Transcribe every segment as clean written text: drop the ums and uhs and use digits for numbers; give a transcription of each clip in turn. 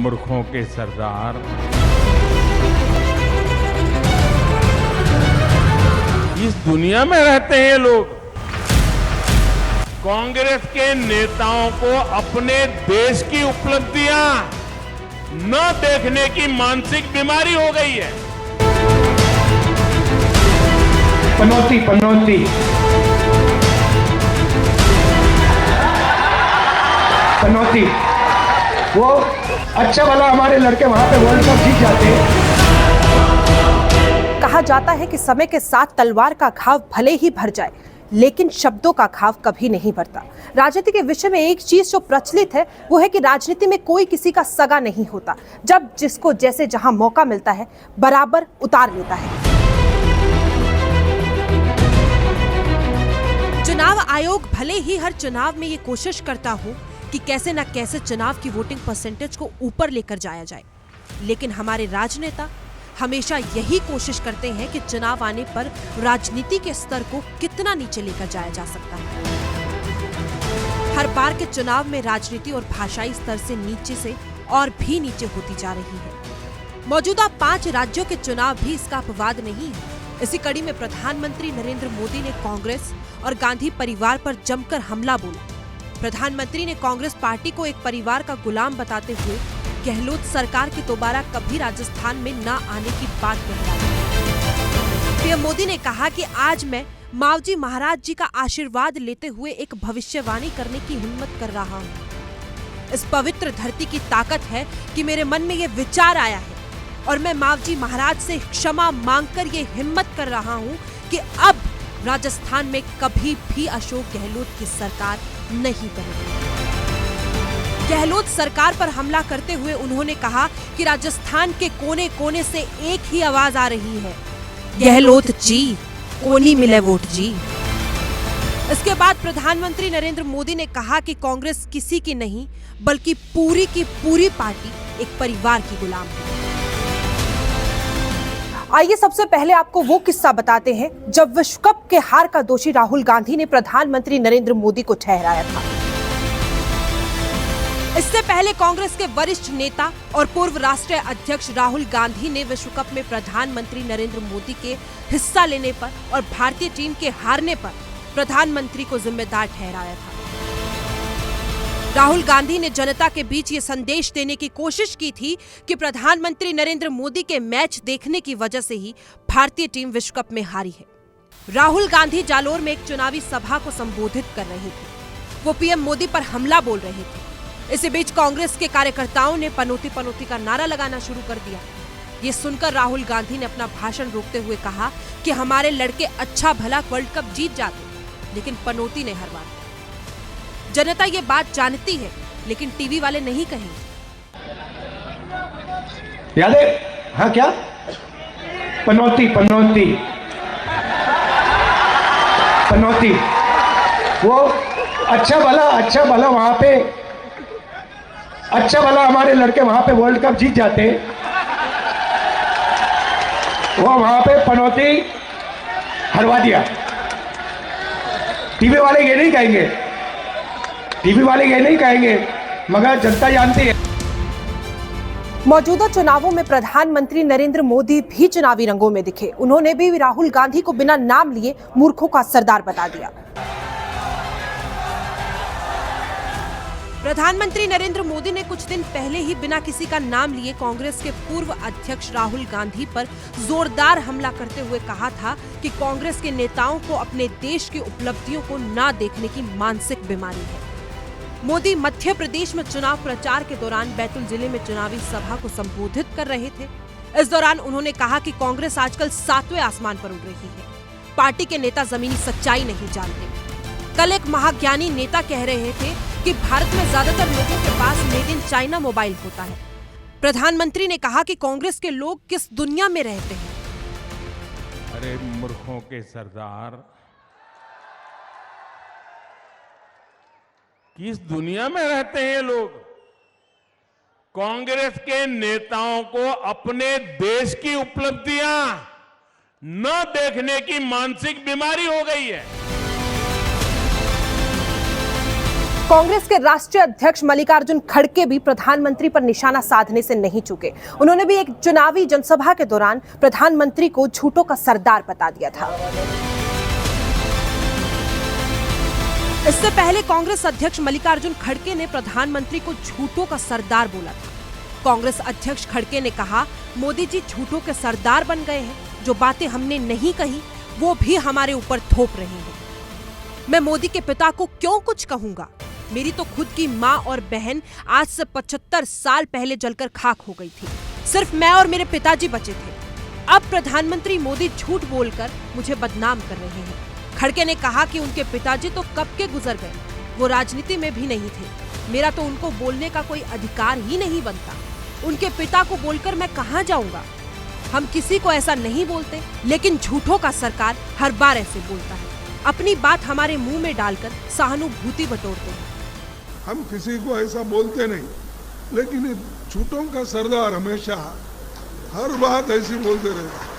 मूर्खों के सरदार। इस दुनिया में रहते हैं ये लोग। कांग्रेस के नेताओं को अपने देश की उपलब्धियां न देखने की मानसिक बीमारी हो गई है। पनौती पनौती पनौती, वो अच्छा भला हमारे लड़के वहां पे वर्ल्ड कप जीत जाते हैं। कहा जाता है कि समय के साथ तलवार का घाव भले ही भर जाए, लेकिन शब्दों का घाव कभी नहीं भरता। राजनीति के विषय में एक चीज जो प्रचलित है वो है कि राजनीति में कोई किसी का सगा नहीं होता। जब जिसको जैसे जहां मौका मिलता है बराबर उतार लेता है। चुनाव आयोग भले ही हर चुनाव में ये कोशिश करता हो कि कैसे न कैसे चुनाव की वोटिंग परसेंटेज को ऊपर लेकर जाया जाए, लेकिन हमारे राजनेता हमेशा यही कोशिश करते हैं कि चुनाव आने पर राजनीति के स्तर को कितना नीचे लेकर जाया जा सकता है। हर बार के चुनाव में राजनीति और भाषाई स्तर से नीचे से और भी नीचे होती जा रही है। मौजूदा 5 राज्यों के चुनाव भी इसका अपवाद नहीं है। इसी कड़ी में प्रधानमंत्री नरेंद्र मोदी ने कांग्रेस और गांधी परिवार पर जमकर हमला बोला। प्रधानमंत्री ने कांग्रेस पार्टी को एक परिवार का गुलाम बताते हुए गहलोत सरकार की दोबारा कभी राजस्थान में न आने की बात दोहराई। पीएम मोदी ने कहा कि आज मैं मावजी महाराज जी का आशीर्वाद लेते हुए एक भविष्यवाणी करने की हिम्मत कर रहा हूँ। इस पवित्र धरती की ताकत है कि मेरे मन में ये विचार आया है और मैं मावजी महाराज से क्षमा मांगकर ये हिम्मत कर रहा हूँ कि अब राजस्थान में कभी भी अशोक गहलोत की सरकार नहीं बनेगी। गहलोत सरकार पर हमला करते हुए उन्होंने कहा कि राजस्थान के कोने कोने से एक ही आवाज आ रही है, गहलोत जी, कोनी मिले वोट जी। इसके बाद प्रधानमंत्री नरेंद्र मोदी ने कहा कि कांग्रेस किसी की नहीं बल्कि पूरी की पूरी पार्टी एक परिवार की गुलाम है। आइए सबसे पहले आपको वो किस्सा बताते हैं जब विश्व कप के हार का दोषी राहुल गांधी ने प्रधानमंत्री नरेंद्र मोदी को ठहराया था। इससे पहले कांग्रेस के वरिष्ठ नेता और पूर्व राष्ट्रीय अध्यक्ष राहुल गांधी ने विश्व कप में प्रधानमंत्री नरेंद्र मोदी के हिस्सा लेने पर और भारतीय टीम के हारने पर प्रधानमंत्री को जिम्मेदार ठहराया था। राहुल गांधी ने जनता के बीच ये संदेश देने की कोशिश की थी कि प्रधानमंत्री नरेंद्र मोदी के मैच देखने की वजह से ही भारतीय टीम विश्व कप में हारी है। राहुल गांधी जालोर में एक चुनावी सभा को संबोधित कर रहे थे। वो पीएम मोदी पर हमला बोल रहे थे। इसी बीच कांग्रेस के कार्यकर्ताओं ने पनौती पनौती का नारा लगाना शुरू कर दिया। ये सुनकर राहुल गांधी ने अपना भाषण रोकते हुए कहा कि हमारे लड़के अच्छा भला वर्ल्ड कप जीत जाते, लेकिन पनौती ने हरवा दिया। जनता ये बात जानती है, लेकिन टीवी वाले नहीं कहेंगे। याद है? हाँ, क्या पनौती पनौती पनौती, वो अच्छा भला वहां पे अच्छा भला हमारे लड़के वहां पे वर्ल्ड कप जीत जाते, वो वहां पे पनौती हरवा दिया। टीवी वाले ये नहीं कहेंगे, टीवी वाले ये नहीं कहेंगे, मगर जनता जानती है। मौजूदा चुनावों में प्रधानमंत्री नरेंद्र मोदी भी चुनावी रंगों में दिखे। उन्होंने भी राहुल गांधी को बिना नाम लिए मूर्खों का सरदार बता दिया। प्रधानमंत्री नरेंद्र मोदी ने कुछ दिन पहले ही बिना किसी का नाम लिए कांग्रेस के पूर्व अध्यक्ष राहुल गांधी पर जोरदार हमला करते हुए कहा था कि कांग्रेस के नेताओं को अपने देश की उपलब्धियों को ना देखने की मानसिक बीमारी है। मोदी मध्य प्रदेश में चुनाव प्रचार के दौरान बैतूल जिले में चुनावी सभा को संबोधित कर रहे थे। इस दौरान उन्होंने कहा कि कांग्रेस आजकल 7वें आसमान पर उड़ रही है। पार्टी के नेता जमीनी सच्चाई नहीं जानते। कल एक महाज्ञानी नेता कह रहे थे कि भारत में ज्यादातर लोगों के पास मेड इन चाइना मोबाइल होता है। प्रधानमंत्री ने कहा कि कांग्रेस के लोग किस दुनिया में रहते हैं। अरे मूर्खों के सरदार, किस दुनिया में रहते हैं ये लोग। कांग्रेस के नेताओं को अपने देश की उपलब्धियां न देखने की मानसिक बीमारी हो गई है। कांग्रेस के राष्ट्रीय अध्यक्ष मल्लिकार्जुन खड़गे भी प्रधानमंत्री पर निशाना साधने से नहीं चूके। उन्होंने भी एक चुनावी जनसभा के दौरान प्रधानमंत्री को झूठों का सरदार बता दिया था। इससे पहले कांग्रेस अध्यक्ष मल्लिकार्जुन खड़गे ने प्रधानमंत्री को झूठों का सरदार बोला था। कांग्रेस अध्यक्ष खड़गे ने कहा, मोदी जी झूठों के सरदार बन गए हैं, जो बातें हमने नहीं कही वो भी हमारे ऊपर थोप रहे हैं। मैं मोदी के पिता को क्यों कुछ कहूंगा? मेरी तो खुद की माँ और बहन आज से 75 साल पहले जलकर खाक हो गई थी। सिर्फ मैं और मेरे पिताजी बचे थे। अब प्रधानमंत्री मोदी झूठ बोलकर मुझे बदनाम कर रहे हैं। खड़गे ने कहा कि उनके पिताजी तो कब के गुजर गए, वो राजनीति में भी नहीं थे। मेरा तो उनको बोलने का कोई अधिकार ही नहीं बनता। उनके पिता को बोलकर मैं कहां जाऊंगा? हम किसी को ऐसा नहीं बोलते, लेकिन झूठों का सरकार हर बार ऐसे बोलता है। अपनी बात हमारे मुंह में डालकर सहानुभूति बटोरते हैं। हम किसी को ऐसा बोलते नहीं, लेकिन ये झूठों का सरदार हमेशा हर बात ऐसी बोलते रहे।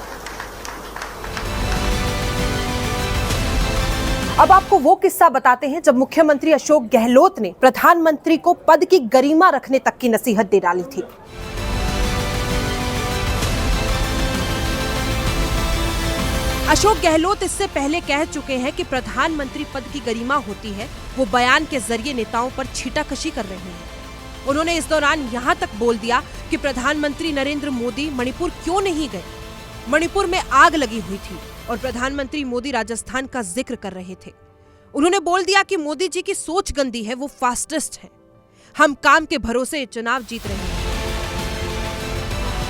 अब आपको वो किस्सा बताते हैं जब मुख्यमंत्री अशोक गहलोत ने प्रधानमंत्री को पद की गरिमा रखने तक की नसीहत दे डाली थी। अशोक गहलोत इससे पहले कह चुके हैं कि प्रधानमंत्री पद की गरिमा होती है, वो बयान के जरिए नेताओं पर छीटाकशी कर रहे हैं। उन्होंने इस दौरान यहां तक बोल दिया कि प्रधानमंत्री नरेंद्र मोदी मणिपुर क्यों नहीं गए। मणिपुर में आग लगी हुई थी और प्रधानमंत्री मोदी राजस्थान का जिक्र कर रहे थे। उन्होंने बोल दिया कि मोदी जी की सोच गंदी है, वो फास्टिस्ट है। हम काम के भरोसे चुनाव जीत रहे हैं।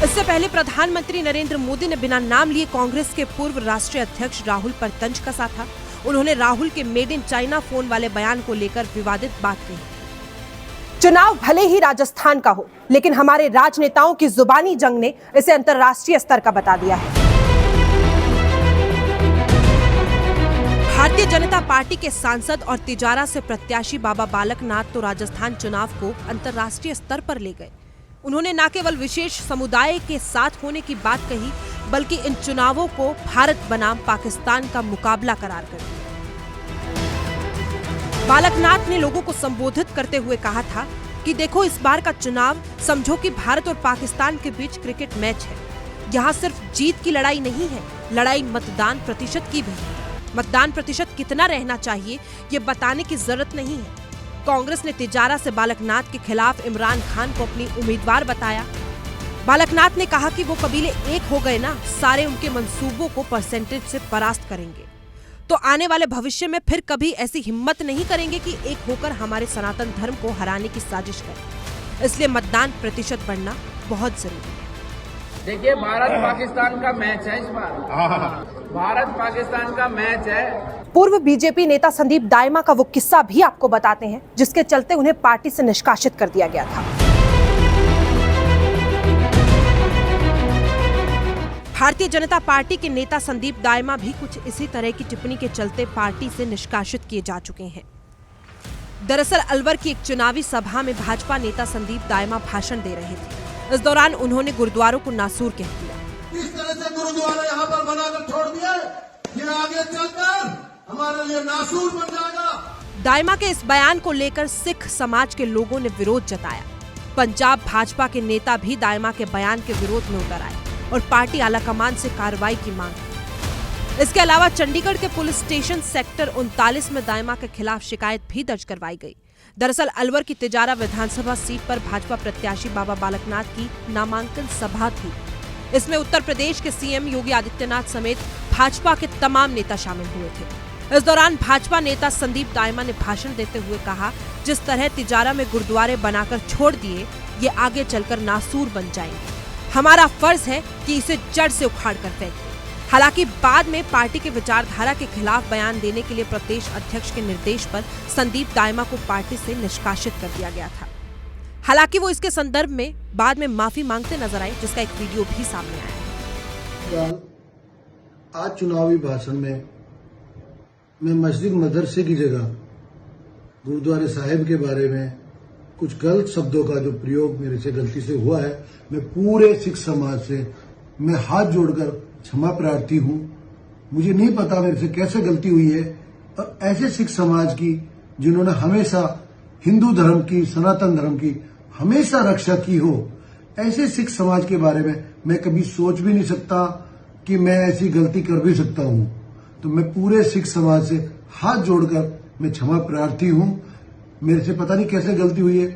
इससे पहले प्रधानमंत्री नरेंद्र मोदी ने बिना नाम लिए कांग्रेस के पूर्व राष्ट्रीय अध्यक्ष राहुल पर तंज कसा था। उन्होंने राहुल के मेड इन चाइना फोन वाले बयान को लेकर विवादित बात कही। चुनाव भले ही राजस्थान का हो, लेकिन हमारे राजनेताओं की जुबानी जंग ने इसे अंतर्राष्ट्रीय स्तर का बता दिया है। भारतीय जनता पार्टी के सांसद और तिजारा से प्रत्याशी बाबा बालक नाथ तो राजस्थान चुनाव को अंतर्राष्ट्रीय स्तर पर ले गए। उन्होंने न केवल विशेष समुदाय के साथ होने की बात कही, बल्कि इन चुनावों को भारत बनाम पाकिस्तान का मुकाबला करार कर दिया। बालकनाथ ने लोगों को संबोधित करते हुए कहा था कि देखो, इस बार का चुनाव समझो कि भारत और पाकिस्तान के बीच क्रिकेट मैच है। यहाँ सिर्फ जीत की लड़ाई नहीं है, लड़ाई मतदान प्रतिशत की भी है। मतदान प्रतिशत कितना रहना चाहिए ये बताने की जरूरत नहीं है। कांग्रेस ने तिजारा से बालकनाथ के खिलाफ इमरान खान को अपनी उम्मीदवार बताया। बालकनाथ ने कहा कि वो कबीले एक हो गए ना, सारे उनके मंसूबों को परसेंटेज से परास्त करेंगे, तो आने वाले भविष्य में फिर कभी ऐसी हिम्मत नहीं करेंगे कि एक होकर हमारे सनातन धर्म को हराने की साजिश करें। इसलिए मतदान प्रतिशत बढ़ना बहुत जरूरी है। देखिए, भारत पाकिस्तान का मैच है इस बार। भारत पाकिस्तान का मैच है। पूर्व बीजेपी नेता संदीप दाइमा का वो किस्सा भी आपको बताते हैं, जिसके चलते उन्हें पार्टी से निष्कासित कर दिया गया था। भारतीय जनता पार्टी के नेता संदीप दाइमा भी कुछ इसी तरह की टिप्पणी के चलते पार्टी से निष्कासित किए जा चुके हैं। दरअसल अलवर की एक चुनावी सभा में भाजपा नेता संदीप दाइमा भाषण दे रहे थे। इस दौरान उन्होंने गुरुद्वारों को नासूर कह दिया। इस तरह से गुरुद्वारा यहाँ पर बनाकर छोड़ दिया, ये आगे चलकर हमारे लिए नासूर बन जाएगा। दाइमा के इस बयान को लेकर सिख समाज के लोगों ने विरोध जताया। पंजाब भाजपा के नेता भी दाइमा के बयान के विरोध में उतर आए और पार्टी आलाकमान से कार्रवाई की मांग की। इसके अलावा चंडीगढ़ के पुलिस स्टेशन सेक्टर 39 में दाइमा के खिलाफ शिकायत भी दर्ज करवाई गई। दरअसल अलवर की तिजारा विधानसभा सीट पर भाजपा प्रत्याशी बाबा बालकनाथ की नामांकन सभा थी। इसमें उत्तर प्रदेश के सीएम योगी आदित्यनाथ समेत भाजपा के तमाम नेता शामिल हुए थे। इस दौरान भाजपा नेता संदीप दाइमा ने भाषण देते हुए कहा, जिस तरह तिजारा में गुरुद्वारे बनाकर छोड़ दिए, ये आगे चलकर नासूर बन जाएंगे। हमारा फर्ज है कि इसे जड़ से उखाड़ कर फेंकें। हालांकि बाद में पार्टी के विचारधारा के खिलाफ बयान देने के लिए प्रदेश अध्यक्ष के निर्देश पर संदीप दाइमा को पार्टी से निष्कासित कर दिया गया था। हालांकि वो इसके संदर्भ में बाद में माफी मांगते नजर आए, जिसका एक वीडियो भी सामने आया है। आज चुनावी भाषण में मैं मस्जिद मदरसे की जगह गुरुद्वारे साहिब के बारे में कुछ गलत शब्दों का जो प्रयोग मेरे से गलती से हुआ है, मैं पूरे सिख समाज से मैं हाथ जोड़कर क्षमा प्रार्थी हूं। मुझे नहीं पता मेरे से कैसे गलती हुई है, और ऐसे सिख समाज की जिन्होंने हमेशा हिंदू धर्म की, सनातन धर्म की हमेशा रक्षा की हो, ऐसे सिख समाज के बारे में मैं कभी सोच भी नहीं सकता कि मैं ऐसी गलती कर भी सकता हूं। तो मैं पूरे सिख समाज से हाथ जोड़कर मैं क्षमा प्रार्थी हूं। मेरे से पता नहीं कैसे गलती हुई है,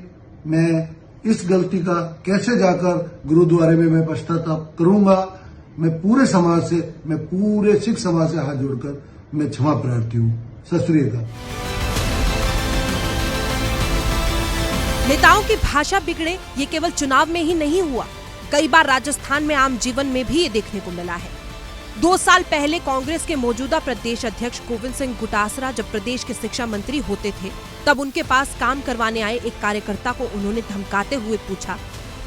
मैं इस गलती का कैसे जाकर गुरुद्वारे में मैं पश्चाताप करूंगा। मैं पूरे समाज से, मैं पूरे सिख समाज से हाथ जोड़कर मैं क्षमा प्रार्थी हूं। सत श्री अकाल। नेताओं की भाषा बिगड़े ये केवल चुनाव में ही नहीं हुआ, कई बार राजस्थान में आम जीवन में भी ये देखने को मिला है। 2 साल पहले कांग्रेस के मौजूदा प्रदेश अध्यक्ष गोविंद सिंह गुटासरा जब प्रदेश के शिक्षा मंत्री होते थे, तब उनके पास काम करवाने आए एक कार्यकर्ता को उन्होंने धमकाते हुए पूछा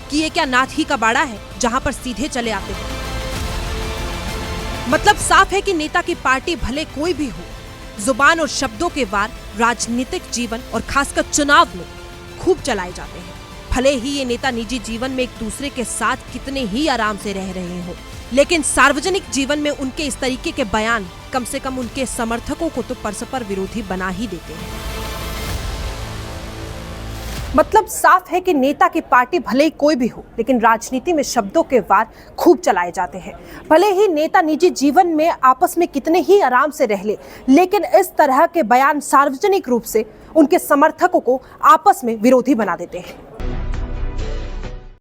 कि ये क्या नाथ ही का बाड़ा है जहां पर सीधे चले आते हैं। मतलब साफ है कि नेता की पार्टी भले कोई भी हो, जुबान और शब्दों के वार राजनीतिक जीवन और खासकर चुनाव में खूब चलाए जाते हैं। भले ही ये नेता निजी जीवन में एक दूसरे के साथ कितने ही आराम से रह रहे हो, लेकिन सार्वजनिक जीवन में उनके इस तरीके के बयान कम से कम उनके समर्थकों को तो परस्पर विरोधी बना ही देते हैं। मतलब साफ है कि नेता की पार्टी भले ही कोई भी हो, लेकिन राजनीति में शब्दों के वार खूब चलाए जाते हैं। भले ही नेता निजी जीवन में आपस में कितने ही आराम से रह ले, लेकिन इस तरह के बयान सार्वजनिक रूप से उनके समर्थकों को आपस में विरोधी बना देते हैं।